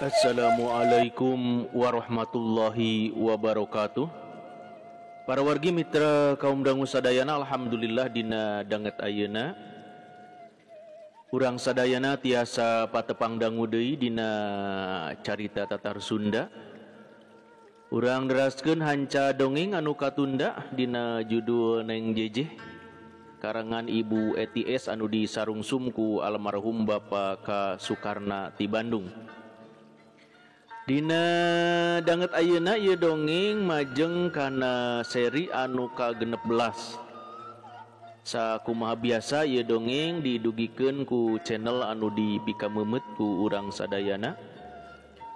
Assalamualaikum warahmatullahi wabarakatuh. Para wargi mitra kaum dangu sadayana, alhamdulillah dina danget ayeuna urang sadayana tiasa patepang dangu deui dina carita tatar Sunda. Urang deraskeun hanca dongeng anu katunda dina judul Neng Jejeh karangan Ibu ETS anu disarungsum ku almarhum Bapak Ka Sukarna ti Bandung. Dina danget ayeuna ieu dongeng majeng kana seri anu ka-16. Sakumaha biasa ieu dongeng didugikeun ku channel anu dipikamemet ku urang sadayana.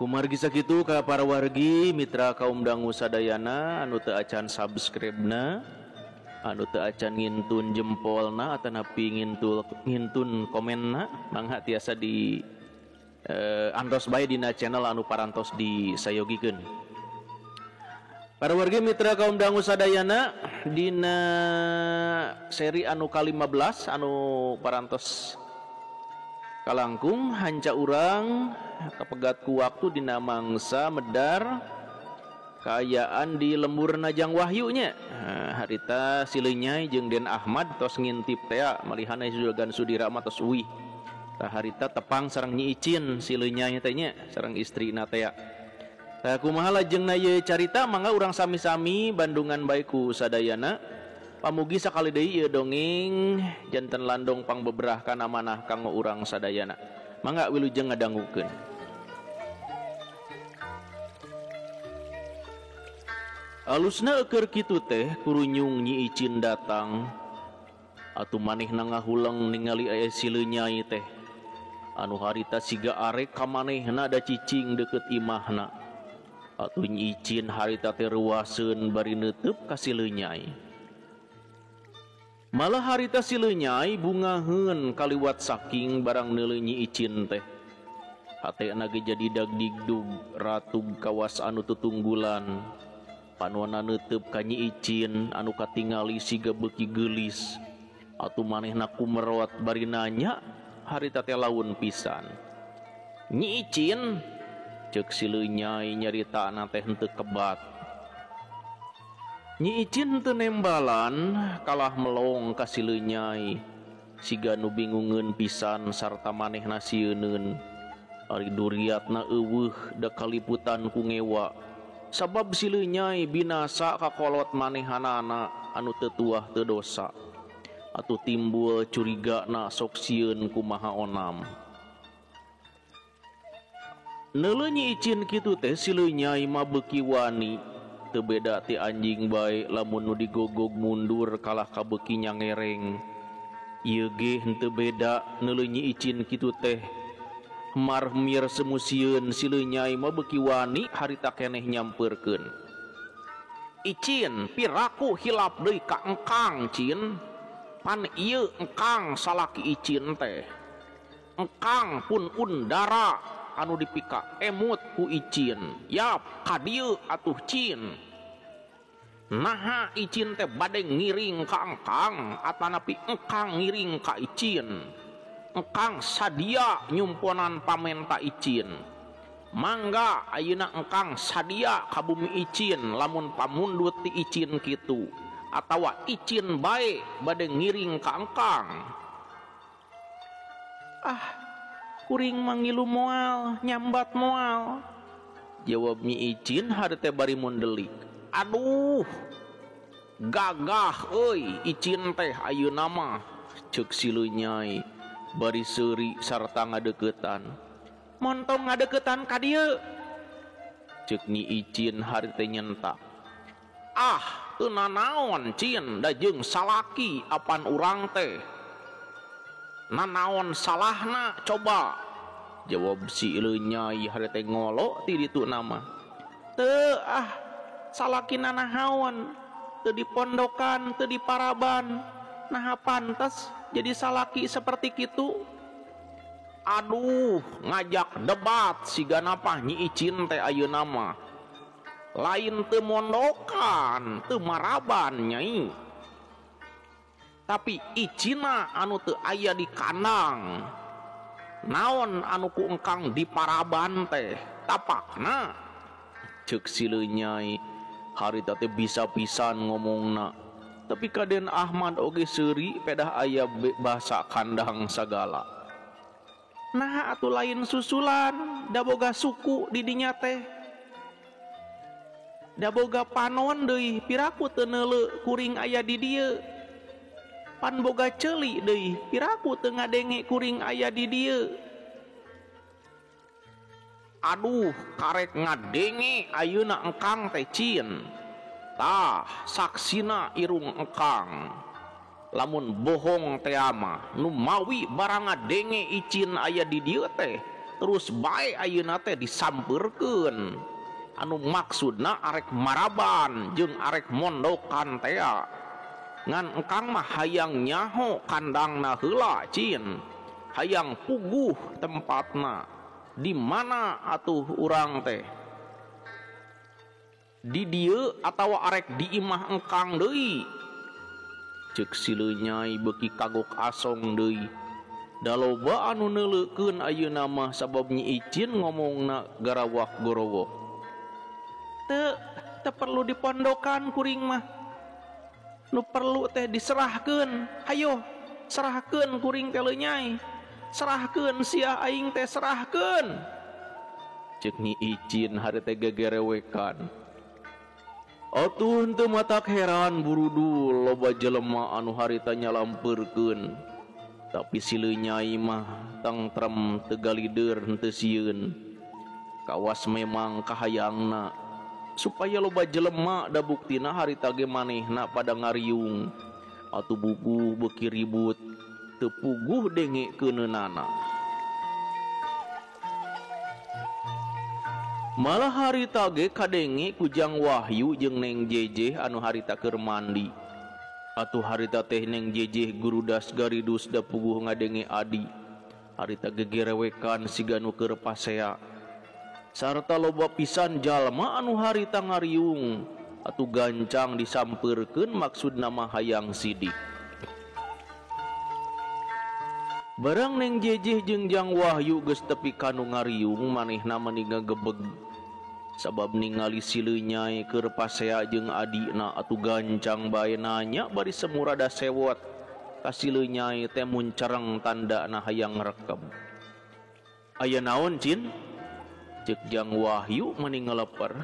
Kumargi sakitu ka para wargi mitra kaum dangu sadayana anu teu acan subscribe-na, anu teu acan ngintun jempolna atanapi ngintun komenna, mangha tiasa di antos bae dina channel anu parantos disayogikeun. Para wargi mitra kaum dangu sadayana dina seri anu ka-15 anu parantos kalangkung hanca urang kapegat ku waktu dina mangsa medar kaayaan di lembur Najang Wahyu nya. Harita sileunyai jeung Den Ahmad tos ngintip tea malihana Juragan Sudirama tos uwih. Harita tepang sareng Nyi Icin sileunyai teh nya sareng istrina tea. Kumaha lajengna ieu carita mangga urang sami-sami bandungan bae ku sadayana. Pamugi sakali deui ieu dongeng janten landong pangbeberahkan amanah kanggo urang sadayana. Mangga wilujeng ngadangukeun. Alusna keur kitu teh kurunyung Nyi Icin datang. Atuh manehna ngahulang ningali aya sileunyai teh. Anu harita siga arek ka manehna da cicing deukeut imahna. Atuh Nyi Icin harita teh reuaseun bari neuteup ka sileunyai. Malah harita sileunyai bungaheun kaliwat saking barang neuleuh Nyi Icin teh. Hatena ge jadi dagdigdug ratug kawas anu tutunggulan. Panuana neuteup ka Nyi Icin anu katingali siga beuki geulis. Atuh manehna kumerot bari nanya harita teh laun pisan. Nyi Icin ceuk sileunyai nyaritana teh henteu kebat. Nyi Icin teu nembalan kalah melong ka sileunyai siga nu bingungeun pisan sarta manehna sieuneun. Ari duriatna eueuh da kaliputan ku ngewa sabab sileunyai binasa ka kolot manehanana anu teu tuah teu dosa. Atuh timbul curigana sok sieun kumaha onam. Neuleuh Nyi Icin kitu teh sileunyai mah beuki wani teu beda ti anjing bae lamun nu digogog mundur kalah ka beuki nyangereng. Ieu ge henteu beda neuleuh Nyi Icin kitu teh marmir semusieun sileunyai mah beuki wani harita keneh nyampeurkeun. Icin piraku hilap deui ka engkang Cin. Pan ieu engkang salaki Icin teh. Engkang pun undara anu dipika emut ku Icin. Yap ka dieu atuh Cin. Naha Icin teh bade ngiring ka engkang atanapi engkang ngiring ka Icin. Engkang sadia nyumponan pamenta Icin. Mangga ayeuna engkang sadia ka bumi Icin lamun pamundut ti Icin kitu. Atawa Icin bae bade ngiring ka engkang. Kuring mangilu moal nyambat moal, jawab Nyi Icin harita bari mundelik. Aduh gagah euy Icin teh ayeuna mah, ceuk sileunyai bari seuri sarta ngadeuketan. Montong ngadeuketan ka dieu, ceuk Nyi Icin harita nyentak. Teu nanaon Cin da jeung salaki apan urang teh. Nanaon salahna coba, jawab si ileunyai harita ngolo ti ditu nama. Teu salaki nanahaon, teu dipondokan, teu diparaban, naha pantes jadi salaki seperti kitu. Aduh ngajak debat siga napah Nyi Icin teh ayeuna mah. Lain teu mondokan, teu maraban nyai. Tapi Icina anu teu aya di kandang. naon anu ku engkang diparaban teh tapakna cek si Nyai harita teh bisa pisan ngomongna tapi Kaden Ahmad oge seuri pedah aya bahasa kandang sagala. Nah atuh lain susulan da boga suku di dinya teh da boga panon deui piraku teu neuleu kuring aya di dieu pan boga ceuli deui piraku teu ngadenge kuring aya di dieu. Aduh karek ngadenge ayeuna engkang teh cin tah saksina irung engkang lamun bohong teh mah nu mawi barang ngadenge icin aya di dieu teh terus bae ayeuna teh disampeurkeun anu maksudna arek maraban jeung arek mondokan teh ngan engkang mah hayang nyaho kandangna heula cin hayang puguh tempatna di mana atuh urang teh di dieu atawa arek di imah engkang deui cek si Nyai beki kagok asong deui da loba anu neuleukeun ayeuna mah sabab Nyi Icin ngomongna garawak gorowo teu perlu dipondokan kuring mah nu perlu teh diserahkeun hayo serahkeun kuring teh Nyai serahkeun sia aing teh serahkeun cek Nyi Icin hari teh gegerewekan. Atuh henteu matak heran burudul loba jelema anu harita nyalampeurkeun tapi si Nyai mah tentrem teu galideur henteu sieun kawas memang kahayangna supaya loba jelema da buktina harita ge manehna pada ngariung atuh bubuh beuki ribut teu puguh dengekeunana. Malah harita ge kadenge kujang Wahyu jeung Neng Jejeh anu harita keur mandi. Atuh harita teh Neng Jejeh gurudas garidus da puguh ngadenge adi. Harita gegerewekan siga nu keur pasea. Sarta loba pisan jalma anu harita ngariung. Atuh gancang disampeurkeun maksudna mah hayang sidik. Barang Neng Jejeh jeung Jang Wahyu geus tepi kanu ngariung manehna meuni ngagebeg sabab ningali si Nyai keur pasea jeung adina atuh gancang bae nanya bari semurada sewot ka si Nyai teh mun cereng tandana hayang ngrekeb. Aya naon cin? Ceuk Jang Wahyu meuni ngaleper.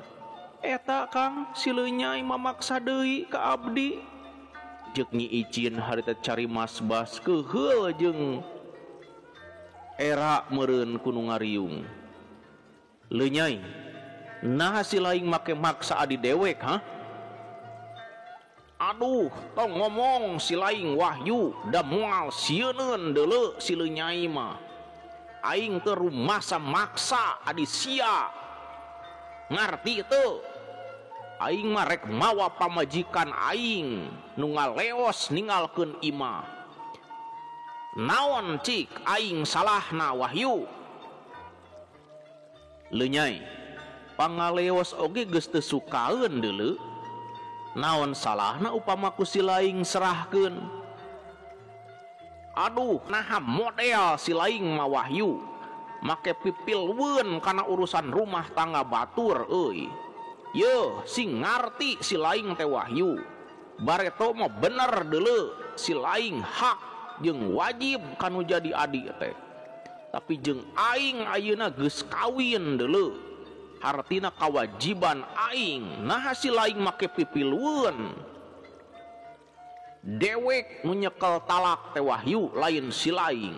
Eta Kang si Nyai mamaksa deui ka abdi. Ceuk Nyi Icin harita cari masbas keheul jeung era meureun kudu ngariung. Leu Nyai, nah si laing make maksa adi dewek ha? Aduh, tong ngomong si laing Wahyu da moal sieunun deuleu si Nyai mah. Aing teu rumasa maksa adi sia. Ngarti teu? Aing mah rek mawa pamajikan aing nu ngaleos ningalkeun imah. Naon cik aing salahna Wahyu? Leu Nyai, pangaleos oge geus teu sukaeun deuleu. Naon salahna upama ku si laing serahkeun? Aduh, naha model si laing mah Wahyu. Make pipilweun kana urusan rumah tangga batur euy. Yeuh, sing ngarti si laing teh Wahyu. Bareto mah bener deuleu si laing hak jeung wajib kanu jadi adi teh. Tapi jeung aing ayeuna geus kawin deuleu. Hartina kawajiban aing nah si laing make pipilweun. Dewek nu nyekel talak teh Wahyu lain si laing.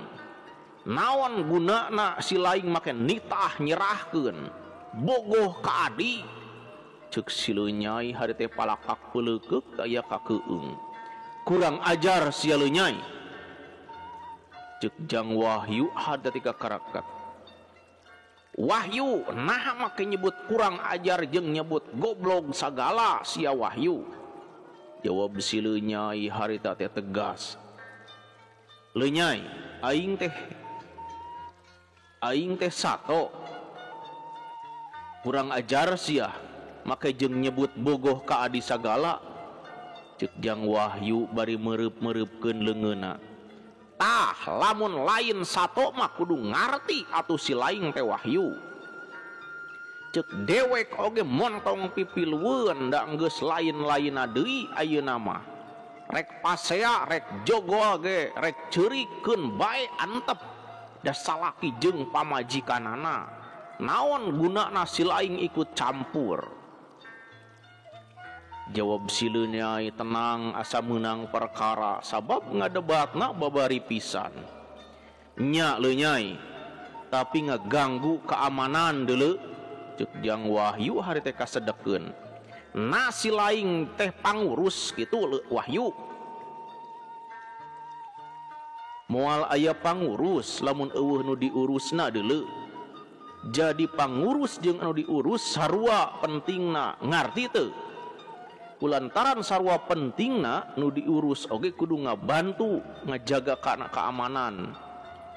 Naon gunana si laing make nitah nyerahkeun bogoh ka adi? Ceuk si Nyai hari teh palakak peuleukeuh aya kakeueung. Kurang ajar sia Nyai. Ceuk Jang Wahyu hadatika karakat. Wahyu nah make nyebut kurang ajar jeung nyebut goblok sagala sia Wahyu. Jawab si Nyai harita teh tegas. Leu Nyai, aing teh sato. Kurang ajar sia make jeung nyebut bogoh ka adi sagala. Ceuk Jang Wahyu bari meureub-meureupkeun leungeunna. Tah lamun lain sato mah kudu ngarti atuh si laing teh wahyu. Cek dewek oge montong pipilweun da geus lain-lainna deui ayeuna mah. Rek pasea rek jogol ge rek ceurikeun bae antep da salaki jeung pamajikanana. Naon gunana si laing ikut campur? Jawab sileun nyai tenang asa meunang perkara sabab ngadebatna babari pisan. Nya leuh nyai, tapi ngaganggu keamanan deuleu. Ceuk Jang Wahyu hari teh kasedekeun. Na si laing teh pangurus kitu leuh Wahyu. Moal aya pangurus lamun eueuh nu diurusna deuleu. Jadi pangurus jeung anu diurus sarua pentingna ngarti teu? Kulantaran sarua pentingna nu diurus oge kudu ngabantu ngajaga kana keamanan.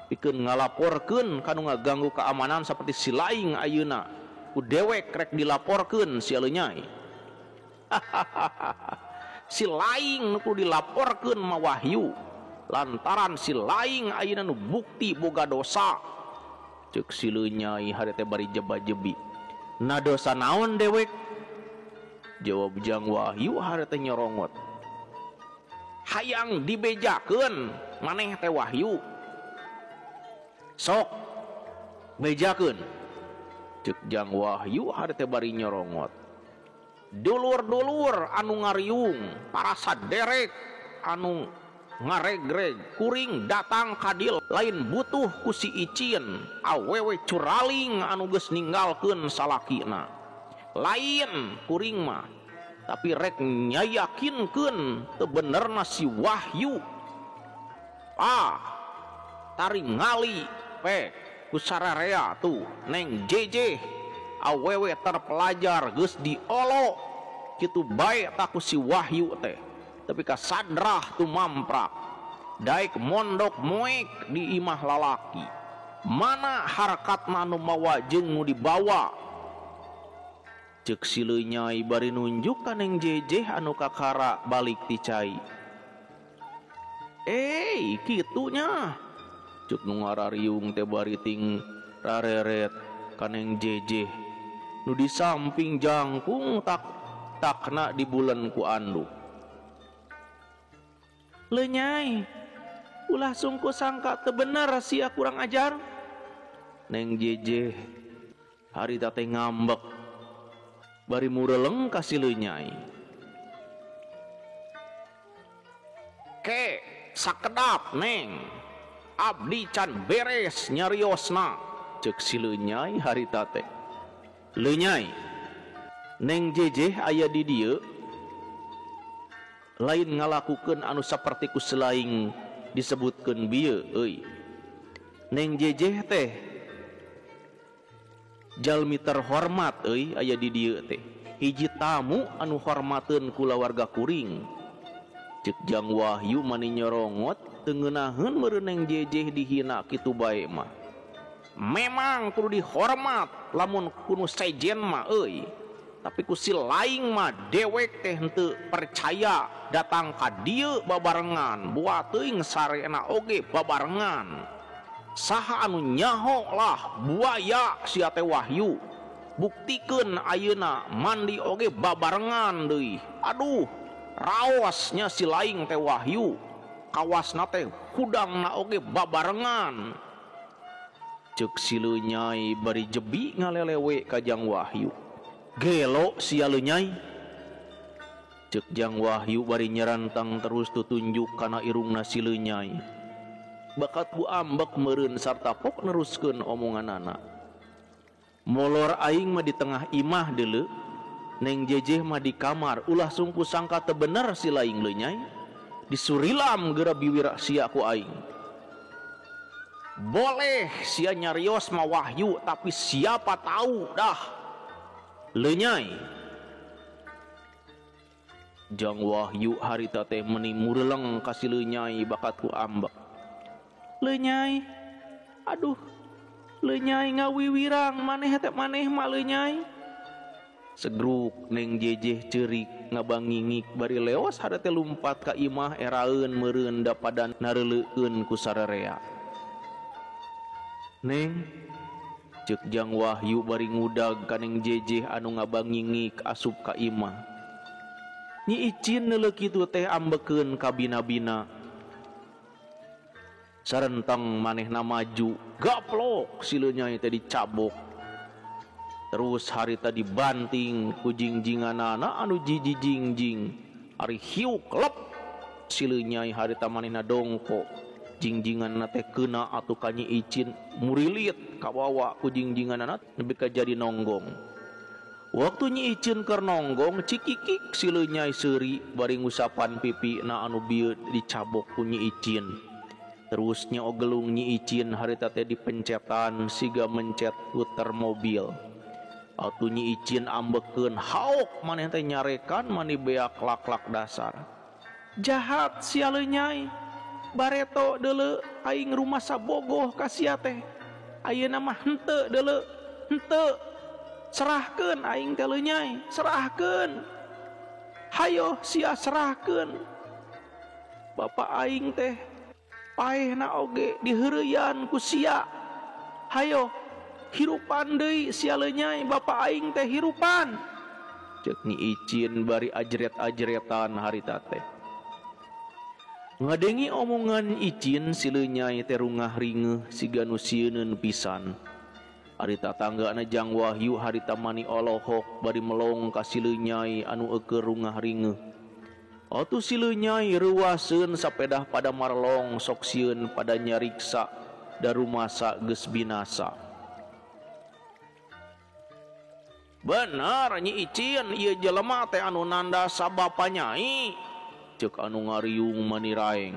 Pikeun ngalaporkeun kanu ngaganggu keamanan saperti si laing ayeuna. Ku dewek rek dilaporkeun sia leuh nyai. Si laing nu kudu dilaporkeun mah Wahyu. Lantaran si laing ayeuna nu bukti boga dosa. Ceuk si leuh nyai hari teh bari jeba-jebi. Na dosa naon dewek? Jawab Jang Wahyu hari teh nyorongot. Hayang dibejakeun maneh teh Wahyu. Sok bejakeun. Ceuk Jang Wahyu hari teh bari nyorongot. Dulur-dulur anu ngariung, para saderek anu ngaregreg kuring datang kadil lain butuh ku si icin awewe curaling anu geus ninggalkeun salakina. Lain kuring mah tapi rek nyayakinkeun teu benerna si Wahyu. Tari ngali pe ku sararea tuh Neng Jeje awewe terpelajar geus diolo kitu bae tak ku si Wahyu teh. Tapi kasadrah tu mamprak daek mondok moek di imah lalaki. Mana harkatna nu mawa jeung nu dibawa? Ceuk si leuh nyai bari nunjuk ka Neng Jejeh anu kakara balik ti cai. Kitu nya. Ceuk nu ngarariung teh bari ting rareret ka Neng Jejeh nu di samping jangkung takna di bulan ku anduk. Leuh nyai, ulah sungku sangka teu bener sia kurang ajar. Neng Jejeh harita teh ngambek bari mureleng ka si leuh nyai. Ke sakedap Neng, abdi can beres nyariosna. Ceuk si leuh nyai harita teh. Leuh nyai, Neng Jejeh aya di dieu lain ngalakukeun anu saperti ku selaing disebutkeun bieu euy. Neng Jejeh teh jalmi terhormat euy aya di dieu teh. Hiji tamu anu hormateun kulawarga kuring. Ceuk Jang Wahyu mani nyorongot teu ngeunaheun meureun Neng Jejeh dihina kitu bae mah. Memang kudu dihormat lamun kudu sejen mah euy. Tapi ku si laing mah dewek teh henteu percaya datang ka dieu babarengan buat teuing sarena oge babarengan. Saha anu nyaho lah buaya sia teh Wahyu. Buktikeun ayeuna mandi oge babarengan deui. Aduh, raosnya si laing teh Wahyu. Kawasna teh hudangna oge babarengan. Ceuk si leuh nyai bari jebi ngalelewe ka Jang Wahyu. Gelo sia leuh nyai. Ceuk Jang Wahyu bari nyerantang terus tutunjuk kana irungna si leuh nyai. Bakat ku ambek meureun sarta pok neruskeun omonganana. Molor aing mah di tengah imah deuleu. Neng Jejeh mah di kamar. Ulah sungku sangka teu bener si laing leuh nyai. Disurilam geura biwira sia ku aing. Boleh sia nyarios mah Wahyu, tapi siapa tahu dah. Leuh nyai. Jang Wahyu harita teh meuni mureleng ka si leuh nyai bakat ku ambek. Leuh nyai. Aduh. Leuh nyai ngawiwirang maneh teh maneh mah leuh nyai. segruk neng jejeh cerik ngabangingik bari leos hade teh lumpat ka imah eraeun meureun da pada nareleukeun ku sararea. Neng ceuk Jang Wahyu bari ngudag ka neng jejeh anu ngabangingik asup ka imah. Nyi Icin neuleuh kitu teh ambekeun ka bina-bina. Sarentang manehna maju, gaplok sileu nyai teh dicabok. Terus harita dibanting ku jingjinganana anu jiji-jingjing. Ari hiu klep sileu nyai harita manehna dongko. Jingjinganna teh keuna atuh ka Nyi Icin murilit kawawa ku jingjinganana nepi ka jadi nonggong. Waktu Nyi Icin keur nonggong cikikik sileu nyai seuri bari ngusapan pipina anu bieu dicabok ku Nyi Icin. Terus nyogelung Nyi Icin harita teh dipencetan siga mencet puter mobil. Atuh Nyi Icin ambekeun haok maneh teh nyarekan mani beak lak-lak dasar. Jahat sialeu nyai. Bareto deuleu aing rumah sabogoh ka sia teh. Ayeuna mah henteu deuleu. Henteu. Serahkeun aing teh leu nyai, serahkeun. Hayo sia serahkeun. Bapak aing teh paehna oge diheureuyan ku sia. Hayo hirupan deui sia leu nyai, bapak aing teh hirupan. Ceuk Nyi Icin bari ajret-ajretan harita teh. Ngadengi omongan Icin sileu nyai teh rungah ringeuh siga nu sieuneun pisan. Ari tatanggana Jang Wahyu harita mani olohok bari melong ka sileu nyai anu eukeur rungah ringeuh. Atuh sileu nyai reuwaseun sapedah pada marlong sok sieun pada nyariksa da rumasa geus binasa. Bener Nyi Icin ieu jelema teh anu nanda sabapa nyai. Ceuk anu ngariung mani raeng.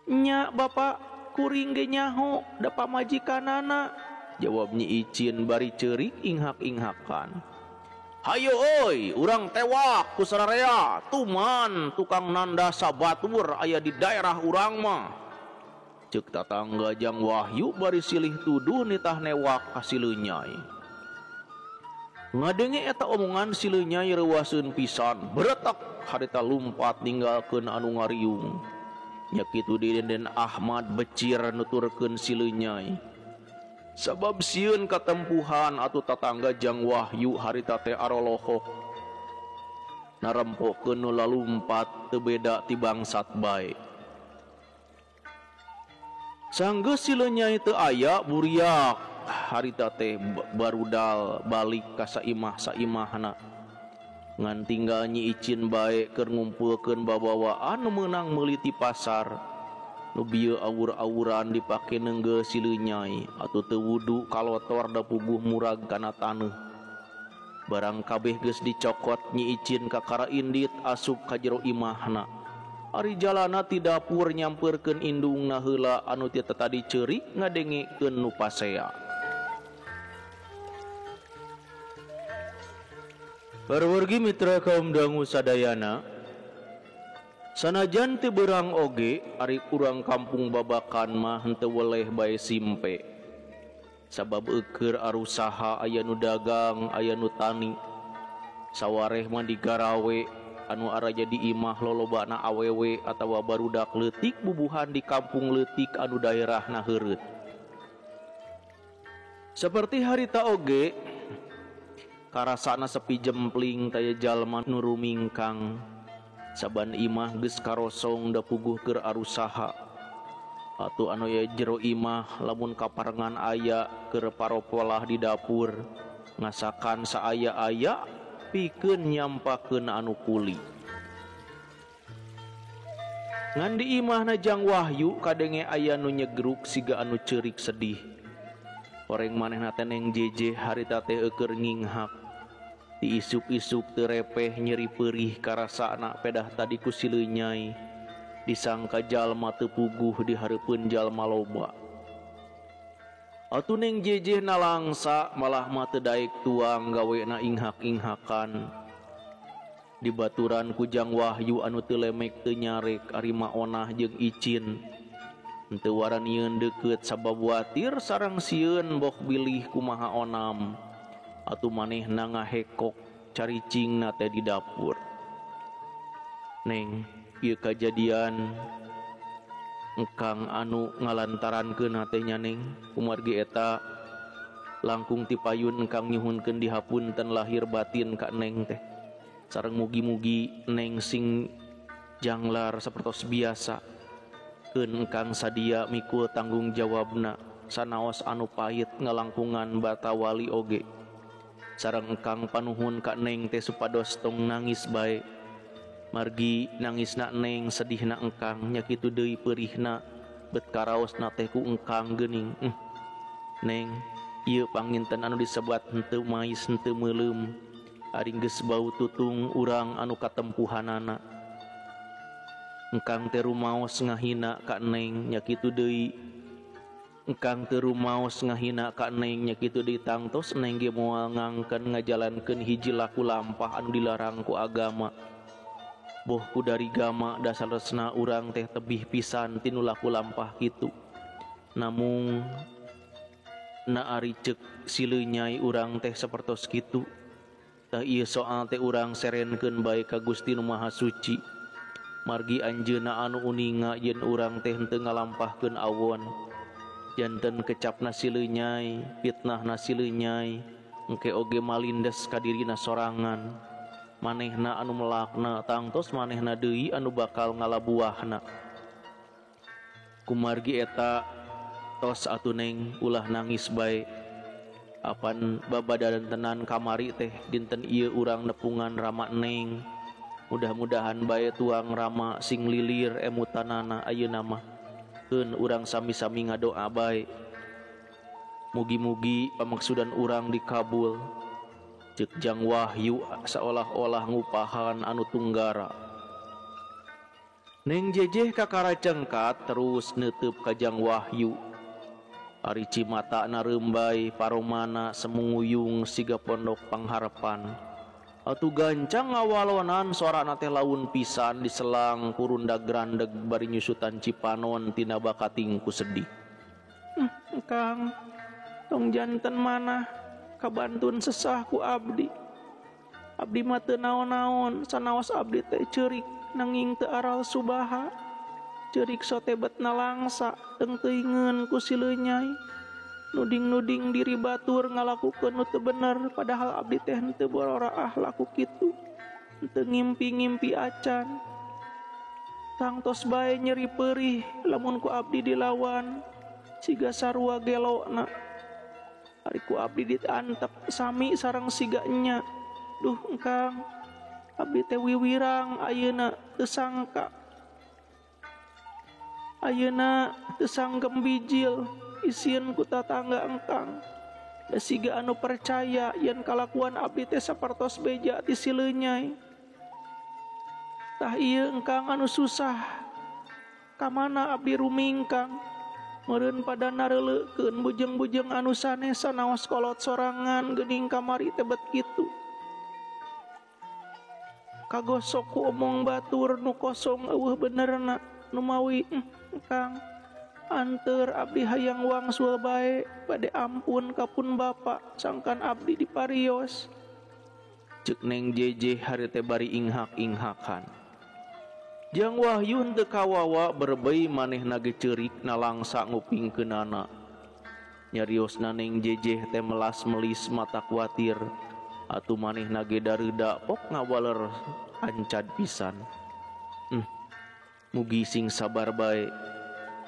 Nya bapak kuring ge nyaho da pamajikanana, jawab Nyi Icin bari ceurik inghak-inghakan. Hayo euy, urang tewak ku sararea, tuman tukang nanda sabatur aya di daerah urang mah. Ceuk tatangga Jang Wahyu bari silih tuduh nitah newak ka sileu nyai. Ngadenge eta omongan sileu nyai reuwaseun pisan, beretek harita lumpat ninggalkeun anu ngariung. Nya kitu Deden Ahmad becir nuturkeun sileu nyai. Sabab sieun katempuhan atuh tatangga Jang Wahyu harita teh arolohok. Narempokeun nu lalumpat teu beda ti bangsat bae. Sanggeus sileu nyai teu aya buriak harita teh barudal balik ka saimah-saimahna. Ngan tinggal Nyi Icin bae keur ngumpulkeun babawaan nu meunang meuli ti pasar. Nu bieu awur-awuran dipake neunggel sileu nyai atuh teu wudu kalotor da puguh murag kana taneuh. Barang kabeh geus dicokot Nyi Icin ka karaindit asup ka jero imahna. Ari jalana ti dapur nyampeurkeun indungna heula anu teu tadi ceurik ngadengekeun nu pasea. Parawargi mitra kaum dangu sadayana, sanajan teu beurang oge ari urang kampung Babakan mah henteu weleh bae simpe. Sabab eukeur arusaha aya nu dagang, aya nu tani. Sawareh mah digarawe anu araja di imah lolobana awewe atawa barudak leutik bubuhan di kampung leutik anu daerahna heureut. Seperti harita oge karasana sepi jempling taya jalma nu rumingkang. Saban imah geus karosong da puguh keur arusaha. Atuh anu aya jero imah lamun kaparengan aya keur paropolah di dapur, ngasakan saaya-aya pikeun nyampakeun anu kuli. Ngan di imahna Jang Wahyu kadenge aya nu nyegruk siga anu ceurik sedih. Oreng manehna teh neng jeje harita teh eukeur nginghak. Diisuk-isuk teu repeh nyeri peurih karasana pedah tadi ku sileu nyai. Disangka jalma teu puguh di hareupeun jalma loba. Atuh neng jeje nalangsa malah mah teu daek tuang gawena inghak-inghakan. Dibaturan ku Jang Wahyu anu teu lemek teu nyarek ari maonah jeung Icin. Henteu waranieun deukeut sabab watir sareng sieun bok bilih kumaha onam. atuh manehna ngahekok caricing teh di dapur. Neng, ieu kajadian engkang anu ngalantarankeun hatenya Neng, kumargi eta langkung ti payun engkang nyuhunkeun dihapunten lahir batin ka Neng teh. Sareng mugi-mugi Neng sing janglar sapertos biasa. Keun engkang sadia mikul tanggung jawabna sanaos anu pahit ngalangkungan batawali oge. Sareng engkang panuhun ka Neng teh supados tong nangis bae. Margi nangisna Neng sedihna engkang nya kitu deui peurihna bet karaosna teh ku engkang geuning. Neng, ieu panginten anu disebat henteu mais henteu meuleum ari geus bau tutung urang anu katempuhanana. Engkang teh rumaos ngahina ka Neng nya kitu deui. Engkang teu rumaos ngahina ka Neng nya kitu deui tangtos Neng ge moal ngangkeun ngajalankeun hiji laku lampah anu dilarang ku agama. Boh ku dari gama dasaresna urang teh tebih pisan tinu laku lampah kitu. Namung na ari ceuk sileunyai urang teh sapertos kitu. Tah ieu soal teh urang serenkeun bae ka Gusti Nu Maha Suci. Margi anjeunna anu uninga yen urang teh henteu ngalampahkeun awon. Janten kecapna sileunyai, fitnahna sileunyai, engke oge malindes ka dirina sorangan. Manehna anu melakna tangtos manehna deui anu bakal ngalabuahna. Kumargi eta tos atuh Neng ulah nangis bae. Apan babadaran tenan kamari teh dinten ieu urang nepungan rama Neng. Mudah-mudahan bae tuang rama sing lilir emutanana ayeuna mah. Keun urang sami-sami ngadoa bae. Mugi-mugi pamaksudan urang dikabul. Ceuk Jang Wahyu seolah-olah ngupahan anu tunggara. Neng jejeh ka karacengkat terus neuteup ka Jang Wahyu. Ari cimatana reumbai paromana semunguyung siga pondok pangharepan. Atuh gancang ngawalonan sorana teh laun pisan diselang kurundag-grandeg bari nyusutan Cipanon tina bakating ku sedih. Kang, tong janten manah kabantun sesah ku abdi. Abdi mah teu naon-naon, sanaos abdi teh ceurik nanging teu aral subaha. Ceurik sotebetna langsa teng teuingeun ku sileunyai. Nuding-nuding diri batur ngalakukeun nu teu bener padahal abdi teh henteu bororaah laku kitu. Henteu ngimpi-ngimpi acan. Tangtos bae nyeri peurih lamun ku abdi dilawan siga sarua gelona. Ari ku abdi ditantep sami sareng siga enya. Duh engkang, abdi teh wiwirang ayeuna teu sangka. Ayeuna teu sanggem bijil isieun ku tatangga engkang. Da siga anu percaya yen kalakuan abdi teh sapertos beja ti sileunyai. Tah ieu engkang anu susah. Kamana abdi rumingkang? Meureun pada nareleukeun bujeng-bujeng anu sanes sanaos kolot sorangan geuning kamari teh bet kitu. Kagosok ku omong batur nu kosong eueuh benerna nu mawi engkang anteur abdi hayang wangsul bae bade ampun kapun bapa sangkan abdi diparios. Ceuk Neng jejeh hari teh bari inghak-inghakan. Jang Wahyu teu kawawa berbei manehna ge ceurik nalangsa ngupingkeunana. Nyariosna Neng jejeh teh melas-melis mata kuatir. Atuh manehna ge dareuda pok ngawaler ancad pisan. Mugi sing sabar bae.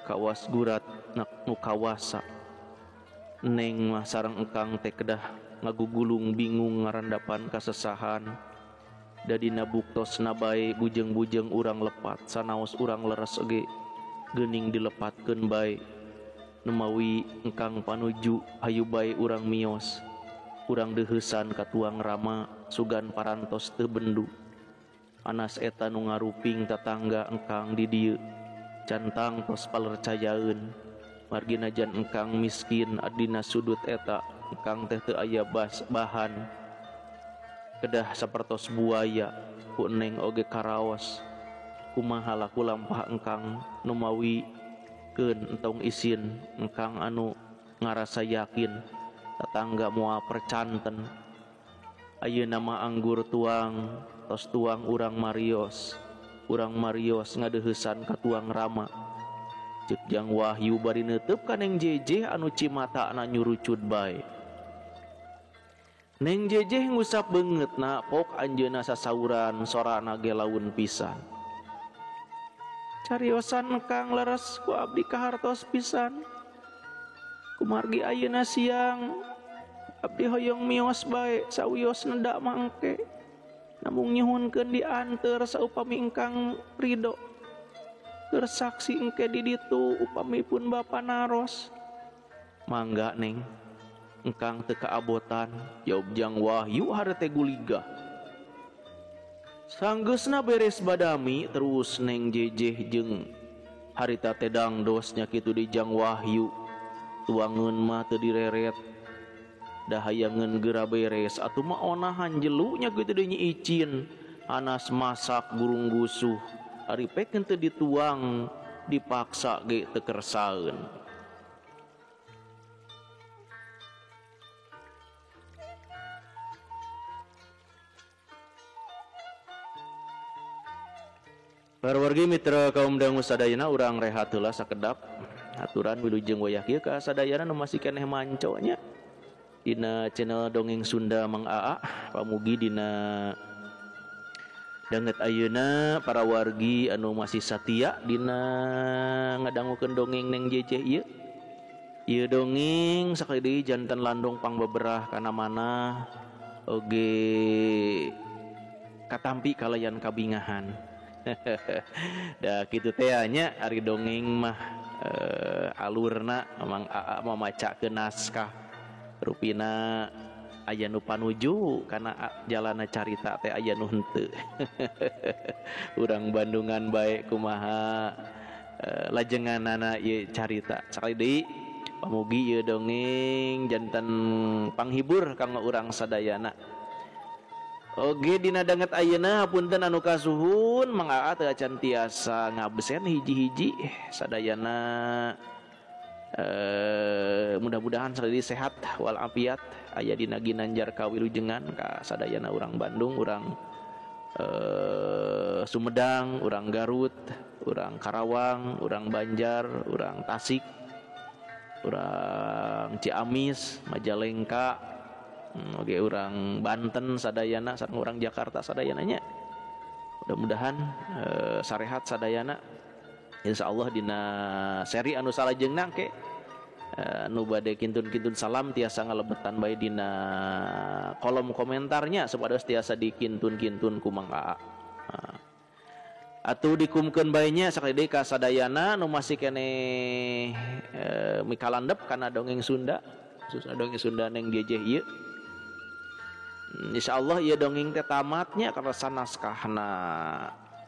Kawas gurat nu kawasa. Neng mah sareng engkang teh kedah ngagugulung bingung ngarandapan kasesahan. Dadina buktosna bae bujeng-bujeng urang lepat sanaos urang leres oge geuning dilepatkeun bae. Numawi engkang panuju hayu bae urang mios. Urang deheusan ka tuang rama sugan parantos teu bendu. Anas eta nu ngaruping tatangga engkang di dieu. Cantang tos palercayaeun. Margi najan engkang miskin adina sudut eta engkang teh teu aya bahan. Kedah sapertos buaya ku Neng oge karaos. Kumaha laku lampah engkang numawi keun entong isin engkang anu ngarasa yakin tatangga moal percanten Ayeuna nama anggur tuang tos tuang urang Marios ngadeuheusan ka tuang Rama ceuk Jang Wahyu bari neuteub ka Neng Jejeh anu cimatana nyurucud bae. Neng Jejeh ngusap beungeutna pok anjeunna sasauran sorana ge laun pisan. Cariosan Kang leres ku abdi kahartos pisan. Kumargi ayeuna siang abdi hoyong mios bae sawios neda mangke. Namung nyuhunkeun dianteur saupami engkang ridho. Keur saksi engke di ditu upamipun bapa naros. Mangga Neng, engkang teu kaabotan, jawab Jang Wahyu hareuti guligah. Sanggeusna beres badami terus Neng Jejeh jeung harita teh dangdos nya kitu di Jang Wahyu. Tuangeun mah teu direret. Da hayangeun geura beres atuh mah onahan jelu nya kitu deui icin. Anas masak burung gusuh. Ari pikeun teu dituang dipaksa ge teu kersaeun. Para wargi mitra kaum dangu sadayana urang rehat heula sakedap. Aturan wilujeng wayah kieu ka sadayana nu masih keneh manco nya. Dina channel Dongeng Sunda Mang Aa pamugi dina danget ayeuna para wargi anu masih satia dina ngadangukeun dongeng Neng Jejeh ieu. Ieu dongeng sakali deui janten landong pangbeberah kana mana oge katampi kalayan kabingahan. Da kitu teh nya ari dongeng mah alurna Mang Aa mamacakeun naskah rupina aya nu panuju kana jalana carita teh aya nu henteu. Urang Bandungan bae kumaha lajenganana ieu carita. Sakali deui pamugi ieu dongeng janten panghibur kanggo urang sadayana. Oge dina danget ayeuna hapunten anu kasuhun Mang Aa teu acan tiasa ngabsen hiji-hiji sadayana mudah-mudahan sakali sehat wal afiat aya dina ginanjar kawilujengan ka sadayana urang Bandung, urang Sumedang, urang Garut, urang Karawang, urang Banjar, urang Tasik, urang Ciamis, Majalengka, oge urang Banten sadayana sareng urang Jakarta sadayana nya. Mudah-mudahan sarehat sadayana. Insyaallah dina seri anu salajengna ke nu bade kintun-kintun salam tiasa ngalebetan bae dina kolom komentarnya supados tiasa dikintun-kintun ku Mang Aa. Atuh dikumkeun bae nya sakali deui ka sadayana nu masih keneh mikalandep kana dongeng Sunda, khususna dongeng Sunda Neng Jejeh ieu. Insyaallah ieu dongeng teh tamatnya karena naskahna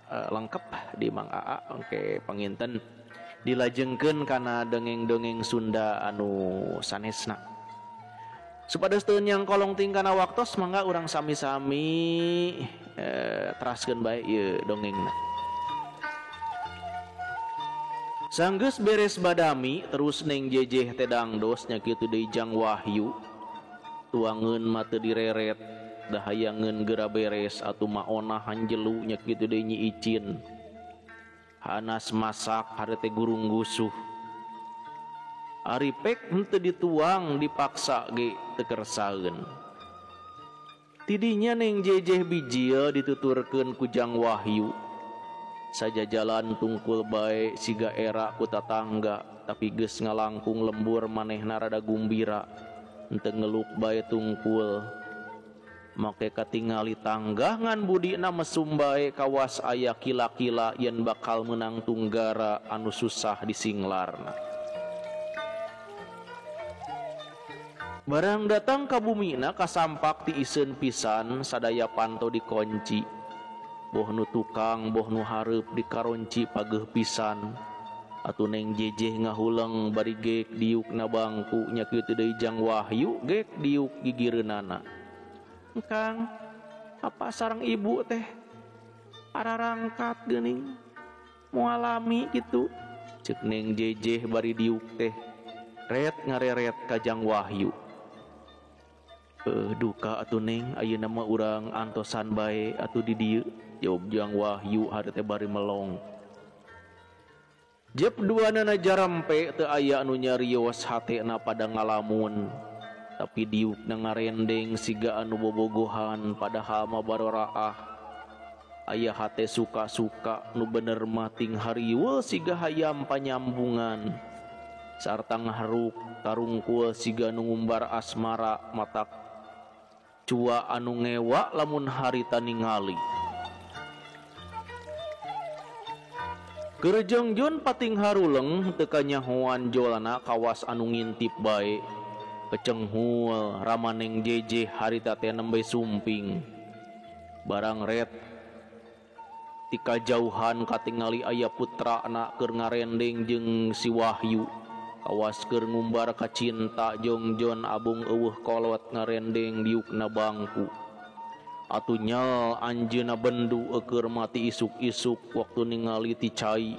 lengkap di Mang Aa engke panginten dilajengkeun kana dongeng-dongeng Sunda anu sanesna. Supados teu nyang kolong tingkana waktos mangga urang sami-sami teraskeun bae ieu dongengna. Sanggeus beres badami terus Neng Jejeh teh dangdos nya kitu deui Jang Wahyu. Tuangeun mah teu direret. Dahayangeun geura beres atuh mah onahan jelu nya kitu deui nyi icin. Hanas masak hareuti gurung gusuh. Ari pek henteu dituang dipaksa ge teu kersaeun. Tidinya Neng Jejeh bijil dituturkeun ku Jang Wahyu. Sajajalan tungkul bae siga era ku tatangga tapi geus ngalangkung lembur manehna rada gumbira. Henteu ngeluk bae tungkul. Make katingali tangga ngan budina mesum bae kawas aya kila-kila yen bakal menang tunggara anu susah disinglarna. Barang datang ka bumina kasampak ti iseun pisan sadaya panto dikonci. Boh nu tukang boh nu hareup dikaronci pageuh pisan. Atuh Neng Jejeh ngahuleng bari geek diukna bangku nya kitu deui Jang Wahyu geek diuk gigireunana. Kang, apa sareng ibu teh ararangkat geuning mualami gitu. Ceuk Neng Jejeh bari diuk teh ret ngareret ka Jang Wahyu. Duka atuh Neng ayeuna mah urang antosan bae atuh di dieu jawab Jang Wahyu hari teh bari melong. Jep duanana jarampe teu aya anu nyarios hatena pada ngalamun tapi diukna ngarendeng siga anu bobogohan padahal mah baroraah aya hate suka-suka nu bener mah ting hariweuh siga hayam panyambungan sarta ngaharuk tarungkul siga anu ngumbar asmara matak cua anu ngewa lamun harita ningali. Kerjengjon pating haruleng teu nyahoan jolana kawas anu ngintip bae kecenghul ramaneng jeje harita teh nembe sumping barang ret tika jauhan katingali aya putrana keur ngarendeng jeung si Wahyu kawas keur ngumbar ka cinta jongjon abung eueuh kolot ngarendeng diukna bangku atuh nyal anjeunna bendu keur mati isuk-isuk waktu ningali ti cai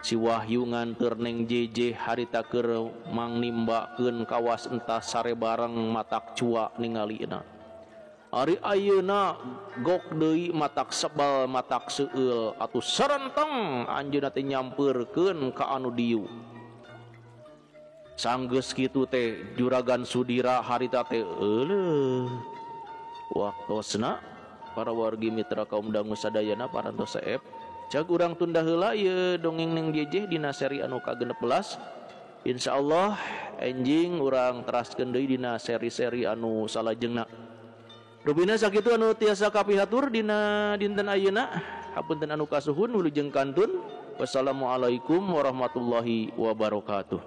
si Wahyu nganteur neng jeje harita keur mangnimbakeun kawas entah sare bareng matak cua ningalina ari ayeuna gok deui matak sebal matak seueul atuh sarenteng anjeunna teh nyampeurkeun ka anu diu. Sanggeus kitu teh juragan Sudira harita teh euleuh waktosna para wargi mitra kaum dangu sadayana parantos saeb cak urang tunda heula ieu dongeng neng jejeh dina seri anu ka-16 insyaallah enjing urang teraskeun deui dina seri-seri anu salajengna. Rubina sakitu anu tiasa kapihatur dina dinten ayeuna hapunten anu kasuhun wilujeng kantun wassalamualaikum warahmatullahi wabarakatuh.